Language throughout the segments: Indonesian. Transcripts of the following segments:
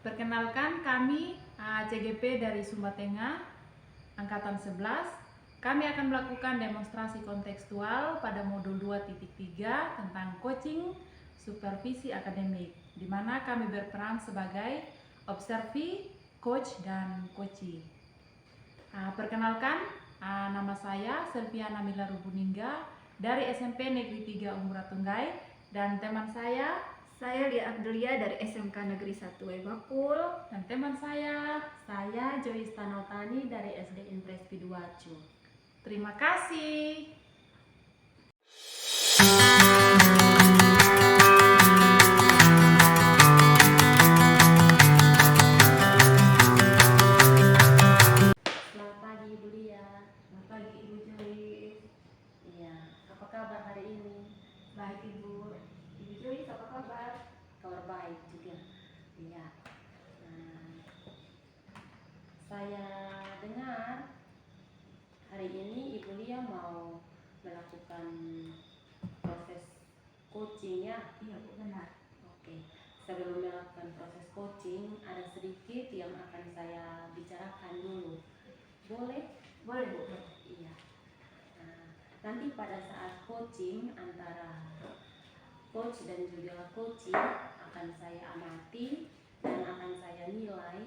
Perkenalkan, kami CGP dari Sumba Tengah, Angkatan 11. Kami akan melakukan demonstrasi kontekstual pada modul 2.3 tentang coaching supervisi akademik, di mana kami berperan sebagai observi, coach, dan coachee. Perkenalkan, nama saya Selviana Mila Rubuningga dari SMP Negeri 3 Umbura Tunggai, dan teman saya Lia Abdulia dari SMK Negeri 1 Webakul. Dan teman saya Joyce Tanotani dari SD Impres Piduacu. Terima kasih. Selamat pagi Ibu Lia. Selamat pagi Ibu Joyce. Iya, apa kabar hari ini? Baik Ibu. Ibu Joyce apa kabar? Kabar baik juga. Iya. Saya dengar hari ini Ibu Lia mau melakukan proses coaching ya? Iya Bu, benar. Oke. Sebelum melakukan proses coaching, ada sedikit yang akan saya bicarakan dulu. Boleh? Boleh Bu. Iya. Nanti pada saat coaching antara coach dan juga coaching akan saya amati dan akan saya nilai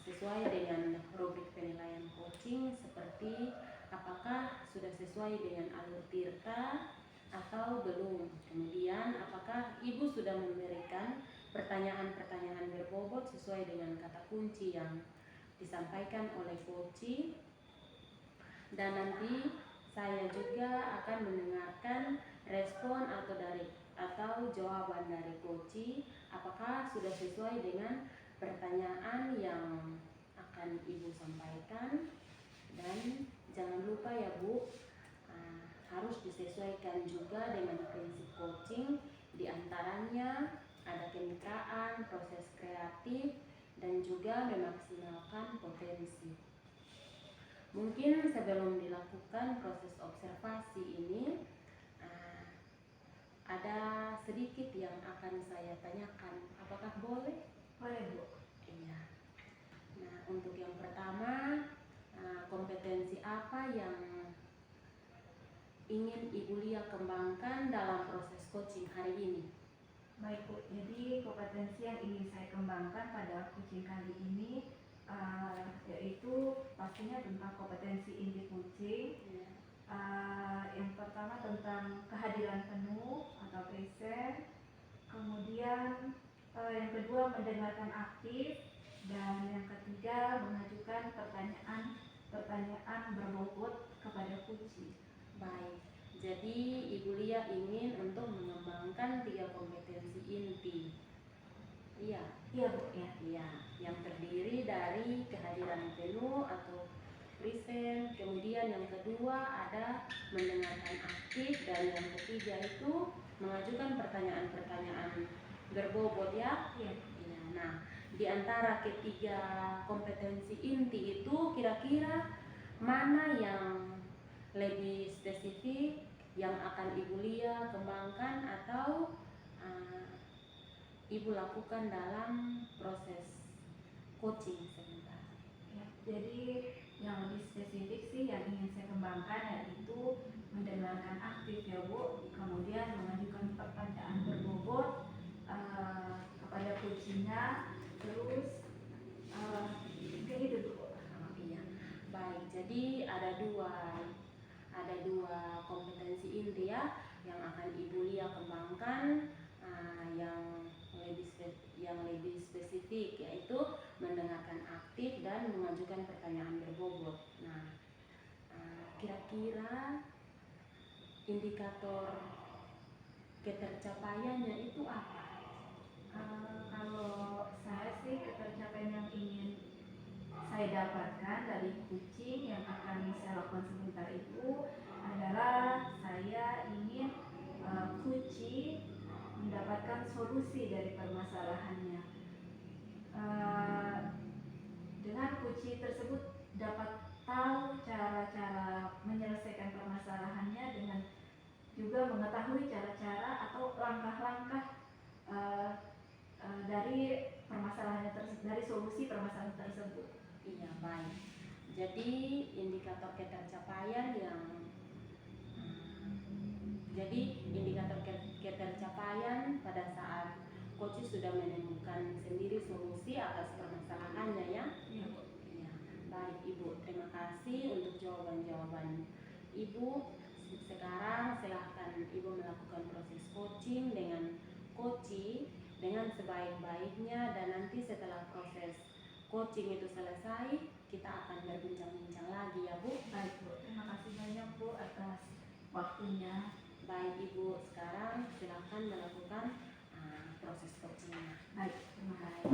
sesuai dengan rubrik penilaian coaching, seperti apakah sudah sesuai dengan alur tirta atau belum. Kemudian apakah Ibu sudah memberikan pertanyaan-pertanyaan berbobot sesuai dengan kata kunci yang disampaikan oleh coaching. Dan nanti saya juga akan mendengarkan respon atau jawaban dari coaching, apakah sudah sesuai dengan pertanyaan yang akan Ibu sampaikan. Dan jangan lupa ya Bu, harus disesuaikan juga dengan prinsip coaching. Di antaranya ada kemitraan, proses kreatif, dan juga memaksimalkan potensi. Mungkin sebelum dilakukan proses observasi ini, ada sedikit yang akan saya tanyakan. Apakah boleh? Boleh Bu. Iya. Nah, untuk yang pertama, kompetensi apa yang ingin Ibu Lia kembangkan dalam proses coaching hari ini? Baik Bu, jadi kompetensi yang ingin saya kembangkan pada coaching kali ini yaitu pastinya tentang kompetensi inti coaching. Yang pertama tentang kehadiran penuh atau present, kemudian yang kedua mendengarkan aktif, dan yang ketiga mengajukan pertanyaan berbobot kepada coaching. Baik, jadi Ibu Lia ingin untuk mengembangkan 3 kompetensi inti. Iya. Iya Bu, ya. Iya, yang terdiri dari kehadiran penuh atau present, kemudian yang kedua ada mendengarkan aktif, dan yang ketiga itu mengajukan pertanyaan-pertanyaan berbobot ya. Iya. Iya. Nah, di antara ketiga kompetensi inti itu kira-kira mana yang lebih spesifik yang akan Ibu Lia kembangkan atau Ibu lakukan dalam proses coaching sebentar? Ya, jadi yang lebih spesifik sih yang ingin saya kembangkan yaitu mendengarkan aktif ya Bu, kemudian mengajukan pertanyaan berbobot kepada coachingnya, terus kayak gitu Bu. Iya. Baik, jadi ada dua kompetensi inti ya yang akan Ibu Lia kembangkan, yang lebih spesifik, yaitu mendengarkan aktif dan mengajukan pertanyaan berbobot. Nah, kira-kira indikator ketercapaiannya itu apa? Kalau saya sih ketercapaian yang ingin saya dapatkan dari coaching yang akan saya lakukan sebentar cara-cara menyelesaikan permasalahannya dengan juga mengetahui cara-cara atau langkah-langkah eh, dari permasalahannya dari solusi permasalahan tersebut. Iya, baik. Jadi indikator ketercapaian yang jadi indikator ketercapaian pada saat coach sudah menemukan sendiri solusi atas permasalahannya ya. Iya. Iya, baik Ibu. Terima kasih untuk jawaban-jawaban Ibu. Sekarang silahkan Ibu melakukan proses coaching dengan coachee dengan sebaik-baiknya, dan nanti setelah proses coaching itu selesai, kita akan berbincang-bincang lagi ya Bu. Baik Bu, terima kasih banyak Bu atas waktunya. Baik Ibu, sekarang silahkan melakukan proses coachingnya. Baik, terima kasih.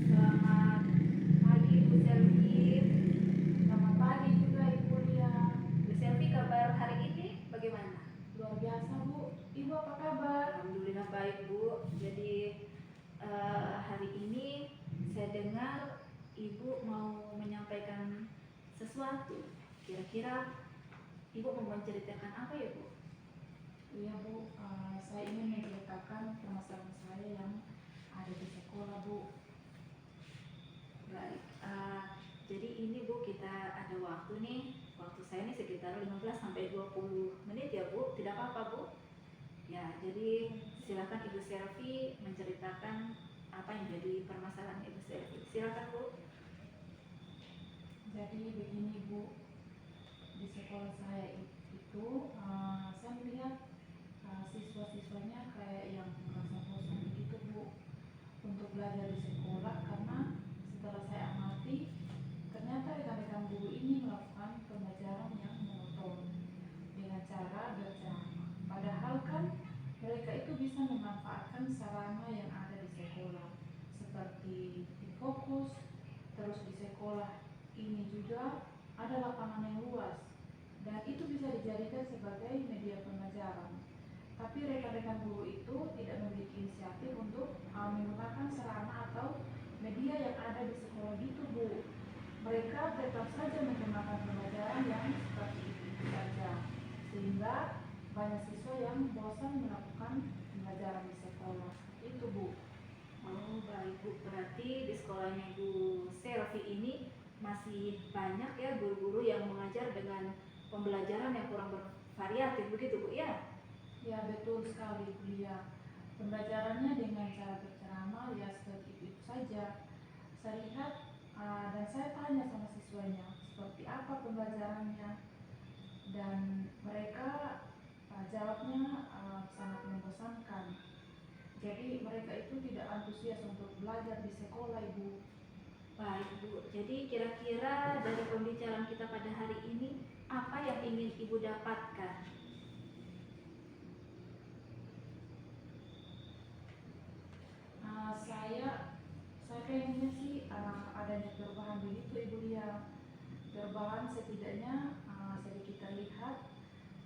Selamat pagi Bu Selvi. Selamat pagi juga Ibu Lia. Bu Selvi, kabar hari ini bagaimana? Luar biasa Bu. Ibu apa kabar? Alhamdulillah baik Bu. Jadi hari ini saya dengar Ibu mau menyampaikan sesuatu. Kira-kira Ibu mau menceritakan apa ya Bu? Iya Bu, saya ingin menceritakan permasalahan saya yang ada di sekolah Bu. Baik, jadi ini Bu, kita ada waktu nih. Waktu saya ini sekitar 15 sampai 20 menit ya Bu. Tidak apa-apa Bu? Ya, jadi silakan Ibu Selvi menceritakan apa yang jadi permasalahan Ibu Selvi. Silakan Bu. Jadi begini Bu, di sekolah saya itu saya melihat siswa-siswanya kayak yang merasa bosan begitu Bu untuk belajar di sekolah, karena setelah saya amati ternyata rekan-rekan guru ini melakukan pembelajaran yang monoton dengan cara berceramah. Padahal kan mereka itu bisa memanfaatkan sarana yang ada di sekolah seperti Infokus. Terus di sekolah ini juga ada lapangan yang luas dan itu bisa dijadikan sebagai media pembelajaran. Tapi rekan-rekan guru itu tidak memiliki inisiatif untuk menggunakan sarana atau media yang ada di sekolah gitu Bu. Mereka tetap saja menggunakan pembelajaran yang seperti itu saja, sehingga banyak siswa yang bosan melakukan pembelajaran di sekolah. Itu Bu. Oh baik Bu, berarti di sekolahnya Bu Selvi ini masih banyak ya guru-guru yang mengajar dengan pembelajaran yang kurang bervariatif begitu Bu ya? Ya betul sekali Bu Lia. Pembelajarannya dengan cara berceramah ya seperti itu saja. Saya lihat dan saya tanya sama siswanya seperti apa pembelajarannya, dan mereka jawabnya sangat membosankan. Jadi mereka itu tidak antusias untuk belajar di sekolah Ibu. Baik Bu, jadi kira-kira dari pembicaraan kita pada hari ini apa yang ingin Ibu dapatkan? Saya pengennya sih adanya perubahan begitu Ibu Lia. Perubahan setidaknya sedikit terlihat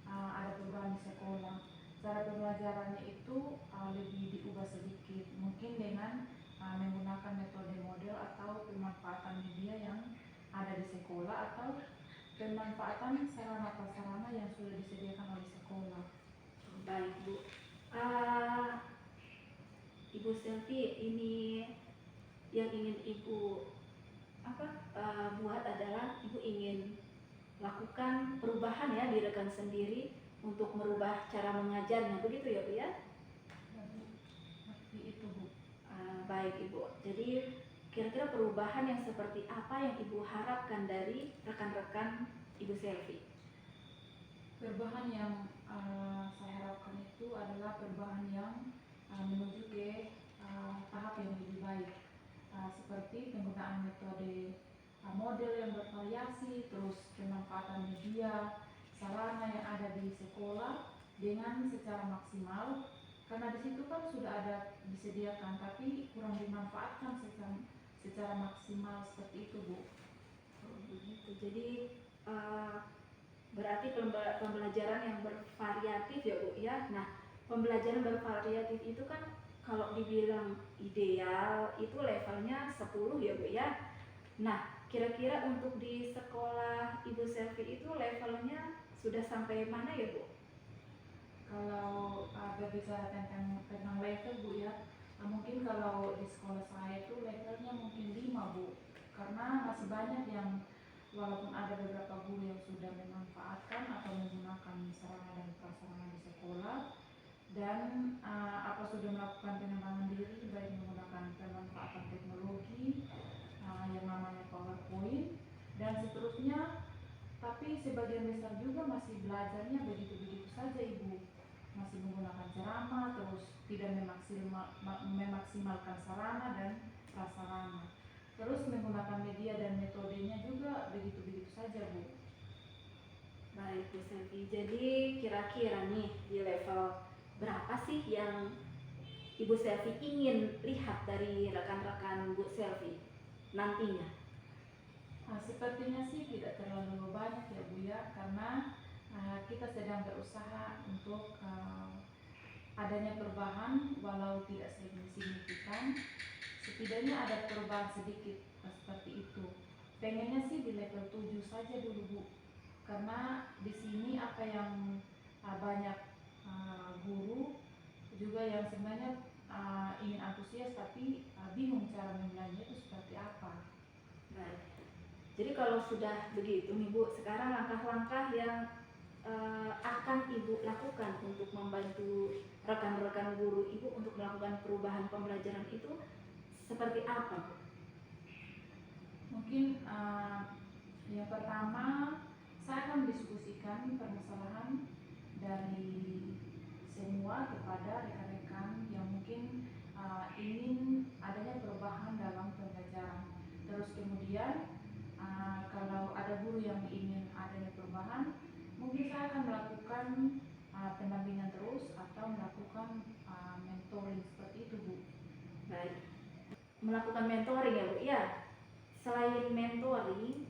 ada perubahan di sekolah. Cara pembelajarannya itu lebih diubah sedikit, mungkin dengan menggunakan metode model atau pemanfaatan media yang ada di sekolah atau pemanfaatan sarana-prasarana yang sudah disediakan oleh sekolah. Baik Bu, Ibu Selvi, ini yang ingin Ibu buat adalah Ibu ingin lakukan perubahan ya di rekan sendiri untuk merubah cara mengajarnya, begitu ya Bu ya? Jadi seperti itu Bu. Baik Ibu, jadi kira-kira perubahan yang seperti apa yang Ibu harapkan dari rekan-rekan Ibu Selvi? Perubahan yang saya harapkan itu adalah perubahan yang menuju ke tahap yang lebih baik, seperti penggunaan metode model yang bervariasi, terus pemanfaatan media, sarana yang ada di sekolah dengan secara maksimal, karena di situ kan sudah ada disediakan tapi kurang dimanfaatkan secara maksimal seperti itu Bu. Oh, begitu. Jadi Berarti pembelajaran yang bervariatif ya Bu ya. Nah, pembelajaran bervariatif itu kan kalau dibilang ideal itu levelnya 10 ya Bu ya. Nah, kira-kira untuk di sekolah Ibu Selvi itu levelnya sudah sampai mana ya Bu? Kalau berbicara tentang level Bu ya, mungkin kalau di sekolah saya itu levelnya mungkin 5 Bu, karena masih banyak yang walaupun ada beberapa guru yang sudah memanfaatkan atau menggunakan sarana dan prasarana di sekolah dan apa sudah melakukan pengembangan diri baik menggunakan pemanfaatan teknologi yang namanya PowerPoint dan seterusnya, tapi sebagian besar juga masih belajarnya begitu-begitu saja Ibu, masih menggunakan ceramah terus tidak memaksimalkan sarana dan prasarana, terus menggunakan media dan metodenya juga begitu-begitu saja Bu. Baik Bu Selvi, jadi kira-kira nih di level berapa sih yang Ibu Selvi ingin lihat dari rekan-rekan Bu Selvi nantinya? Sepertinya sih tidak terlalu banyak ya Bu ya, karena kita sedang berusaha untuk adanya perubahan walau tidak signifikan, setidaknya ada perubahan sedikit seperti itu. Pengennya sih di level 7 saja dulu Bu, karena di sini apa yang banyak guru juga yang sebenarnya ingin antusias tapi bingung cara memulainya itu seperti apa. Baik. Jadi kalau sudah begitu nih Bu, sekarang langkah-langkah yang akan Ibu lakukan untuk membantu rekan-rekan guru Ibu untuk melakukan perubahan pembelajaran itu seperti apa Bu? Mungkin yang pertama saya akan diskusikan permasalahan dari semua kepada rekan-rekan yang mungkin ingin adanya perubahan dalam pembelajaran. Terus kemudian kalau ada guru yang ingin adanya perubahan, mungkin saya akan melakukan pendampingan terus atau melakukan mentoring seperti itu Bu. Baik. Melakukan mentoring ya Bu ya. Selain mentoring,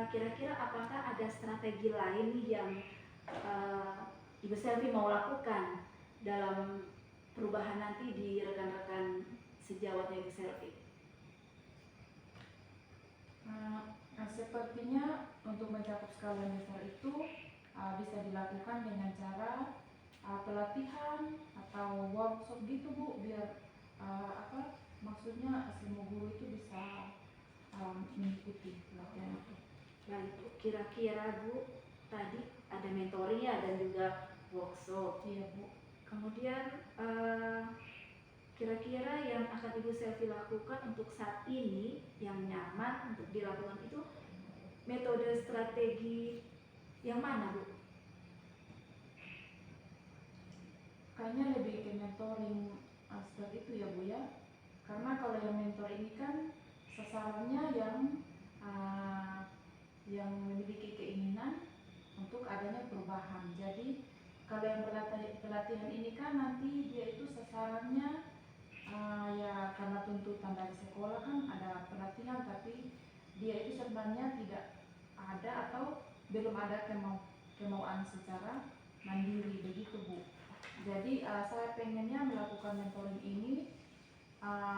kira-kira apakah ada strategi lain nih yang Ibu Selvi mau lakukan dalam perubahan nanti di rekan-rekan sejawatnya Ibu Selvi? Sepertinya untuk mencakup skala besar itu bisa dilakukan dengan cara pelatihan atau workshop gitu Bu, biar maksudnya semua guru itu bisa mengikuti pelatihan itu. Baik, kira-kira Bu tadi ada mentoring ya dan juga workshop. Iya Bu. Kemudian kira-kira yang akan Ibu Selvi lakukan untuk saat ini yang nyaman untuk dilakukan itu metode strategi yang mana Bu? Kayaknya lebih ke mentoring seperti itu ya Bu ya, karena kalau yang mentor ini kan sasarannya yang memiliki keinginan untuk adanya perubahan. Jadi kalau yang pelatihan ini kan nanti dia itu sasarannya ya karena tuntutan dari sekolah kan ada pelatihan, tapi dia itu sebenarnya tidak ada atau belum ada kemauan secara mandiri begitu Bu. Jadi saya pengennya melakukan mentoring ini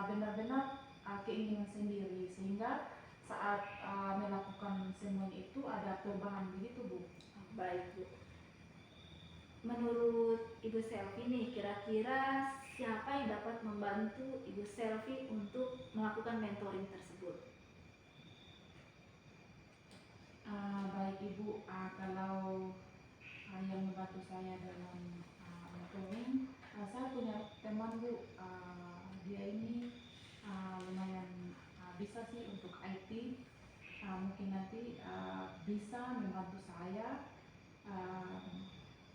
benar-benar keinginan sendiri, sehingga saat melakukan semuanya itu ada perubahan begitu Bu. Baik Bu. Menurut Ibu Selvi nih, kira-kira siapa yang dapat membantu Ibu Selvi untuk melakukan mentoring tersebut? Baik Ibu, kalau yang membantu saya dalam mentoring, saya punya teman Bu, dia ini lumayan bisa sih untuk IT, mungkin nanti bisa membantu saya,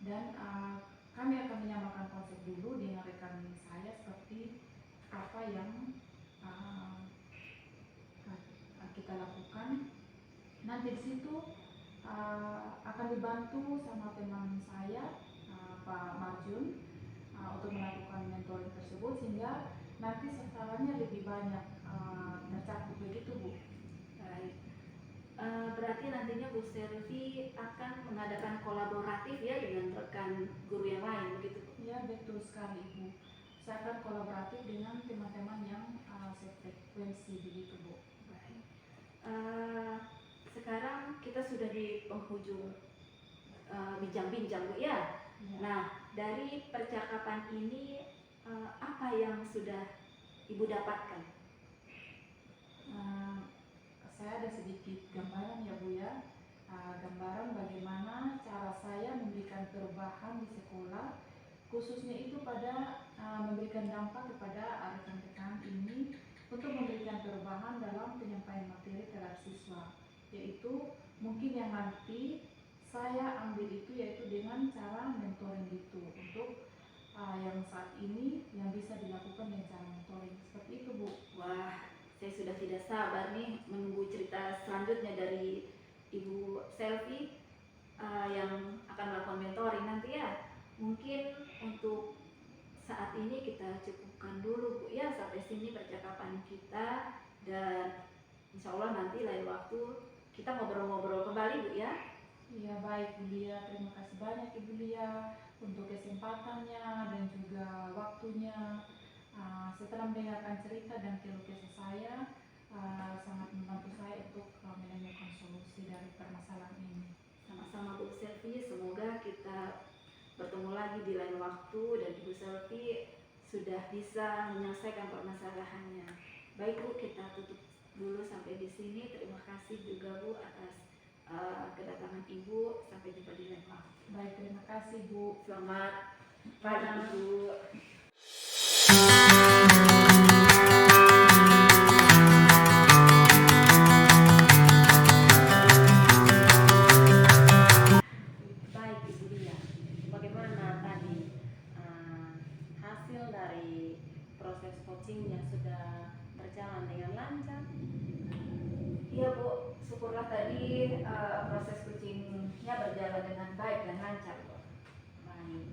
dan kami akan menyamakan konsep dulu dengan rekan saya seperti apa yang kita lakukan. Nanti di situ akan dibantu sama teman saya Pak Marjun untuk melakukan mentoring tersebut, sehingga nanti sasarannya lebih banyak tercakup begitu Bu. Baik. Berarti nantinya Bu Selvi akan mengadakan kolaboratif ya dengan rekan guru yang lain begitu Bu? Ya, betul sekali Ibu. Saya akan kolaboratif dengan teman-teman yang sefrekuensi begitu Bu. Baik. Sekarang kita sudah di penghujung bincang-bincang Bu ya. Ya. Nah, dari percakapan ini apa yang sudah Ibu dapatkan? Saya ada sedikit gambaran ya Bu ya. Gambaran bagaimana cara saya memberikan perubahan di sekolah, khususnya itu pada memberikan dampak kepada rekan-rekan ini untuk memberikan perubahan dalam penyampaian materi terhadap siswa, yaitu mungkin yang nanti saya ambil itu yaitu dengan cara mentoring itu untuk yang saat ini yang bisa dilakukan dengan cara mentoring seperti itu Bu. Wah, saya sudah tidak sabar nih menunggu cerita selanjutnya dari Ibu Selvi yang akan melakukan mentoring nanti ya. Mungkin untuk saat ini kita cukupkan dulu Bu ya, sampai sini percakapan kita, dan insya Allah nanti lain waktu kita ngobrol-ngobrol kembali Bu ya. Iya baik Bu Lia, terima kasih banyak Ibu Lia untuk kesempatannya dan juga waktunya. Setelah mendengarkan cerita dan keluh kesah saya, sangat membantu saya untuk menemukan solusi dari permasalahan ini. Sama-sama Bu Selvi, semoga kita bertemu lagi di lain waktu dan Ibu Selvi sudah bisa menyelesaikan permasalahannya. Baik Bu, kita tutup dulu sampai di sini. Terima kasih juga Bu atas kedatangan Ibu. Sampai jumpa di lain waktu. Baik, terima kasih Bu. Selamat pagi Ibu. Baik Ibu Lia, bagaimana tadi hasil dari proses coachingnya sudah berjalan dengan lancar? Iya Bu, syukurlah tadi proses coachingnya berjalan dengan baik dan lancar Bu. Baik.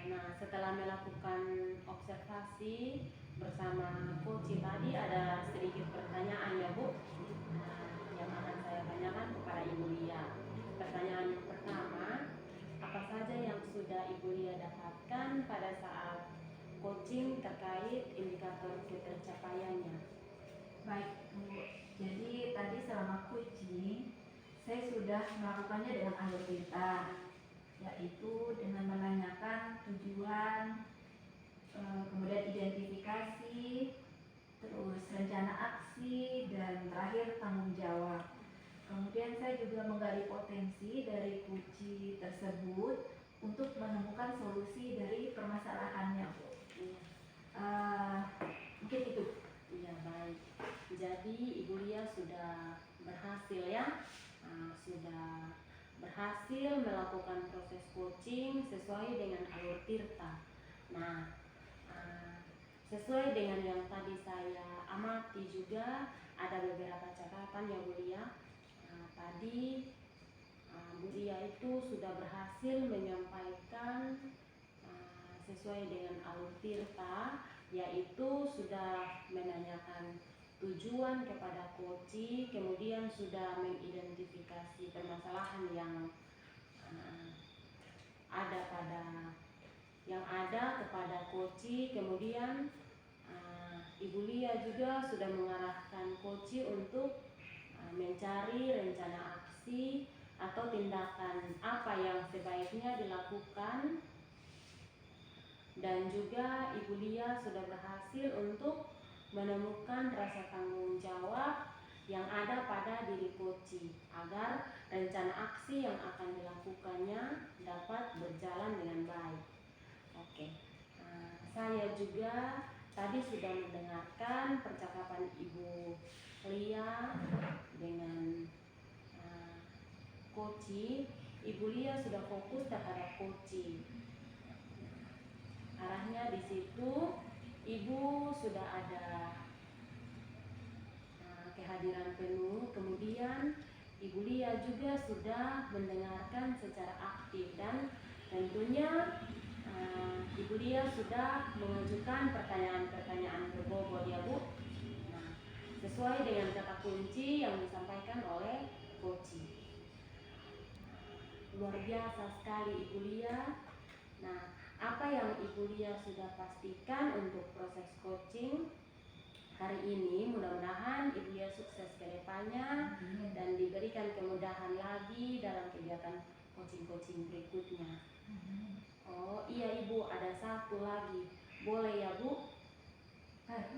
Nah, setelah melakukan observasi bersama coach tadi, ada sedikit pertanyaan ya Bu, yang akan saya tanyakan kepada Ibu Lia. Pertanyaan yang pertama, apa saja yang sudah Ibu Lia dapatkan pada saat coaching terkait indikator ketercapaiannya? Baik Bu, jadi tadi selama coaching saya sudah melakukannya dengan alur cerita, yaitu dengan menanyakan tujuan, kemudian identifikasi, terus rencana aksi, dan terakhir tanggung jawab. Kemudian saya juga menggali potensi dari kunci tersebut untuk menemukan solusi dari permasalahannya Bu. Mungkin itu. Iya baik. Jadi Ibu Lia sudah berhasil ya, sudah berhasil melakukan proses coaching sesuai dengan alur tirta. Nah, sesuai dengan yang tadi saya amati juga ada beberapa catatan ya Bu Lia. Tadi Bu Lia itu sudah berhasil menyampaikan sesuai dengan alur tirta, yaitu sudah menanyakan tujuan kepada coach, kemudian sudah mengidentifikasi permasalahan yang ada kepada coach, kemudian Ibu Lia juga sudah mengarahkan coach untuk mencari rencana aksi atau tindakan apa yang sebaiknya dilakukan, dan juga Ibu Lia sudah berhasil untuk menemukan rasa tanggung jawab yang ada pada diri coach agar rencana aksi yang akan dilakukannya dapat berjalan dengan baik. Oke, saya juga tadi sudah mendengarkan percakapan Ibu Lia dengan coach. Ibu Lia sudah fokus terhadap coach. Arahnya di situ Ibu sudah ada kehadiran penuh, kemudian Ibu Lia juga sudah mendengarkan secara aktif, dan tentunya Ibu Lia sudah mengajukan pertanyaan-pertanyaan berbobot ya Bu. Nah, sesuai dengan kata kunci yang disampaikan oleh coaching. Luar biasa sekali Ibu Lia. Nah, apa yang Ibu Lia sudah pastikan untuk proses coaching hari ini, mudah-mudahan Ibu Lia sukses ke depannya dan diberikan kemudahan lagi dalam kegiatan coaching-coaching berikutnya. Oh iya Ibu, ada satu lagi. Boleh ya Bu?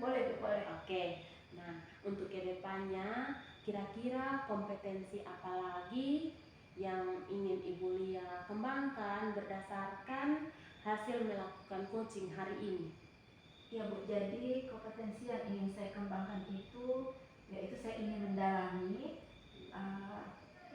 Boleh Bu, boleh. Oke. Nah, untuk kedepannya kira-kira kompetensi apa lagi yang ingin Ibu Lia kembangkan berdasarkan hasil melakukan coaching hari ini? Ya Bu, jadi kompetensi yang ingin saya kembangkan itu yaitu saya ingin mendalami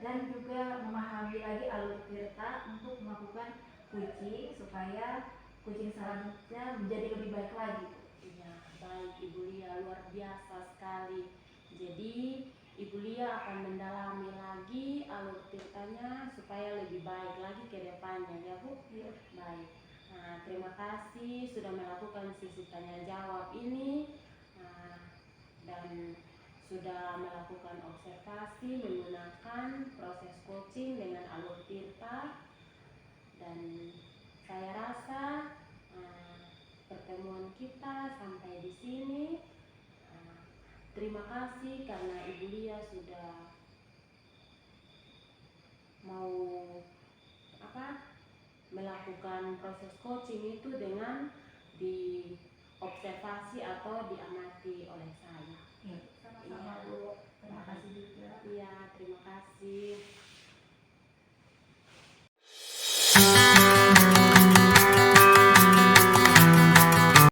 dan juga memahami lagi alur tirta untuk melakukan coaching supaya coaching selanjutnya menjadi lebih baik lagi Bu. Iya, baik Ibu Lia, luar biasa sekali. Jadi Ibu Lia akan mendalami lagi alur tirtanya supaya lebih baik lagi ke depannya ya Bu. Iya. Baik. Nah, terima kasih sudah melakukan sesi tanya jawab ini dan sudah melakukan observasi menggunakan proses coaching dengan alur tirta, dan saya rasa pertemuan kita sampai di sini. Terima kasih karena Ibu Lia sudah mau melakukan proses coaching itu dengan diobservasi atau diamati oleh saya. Iya, sama-sama Bu. Terima kasih juga. Iya, terima kasih.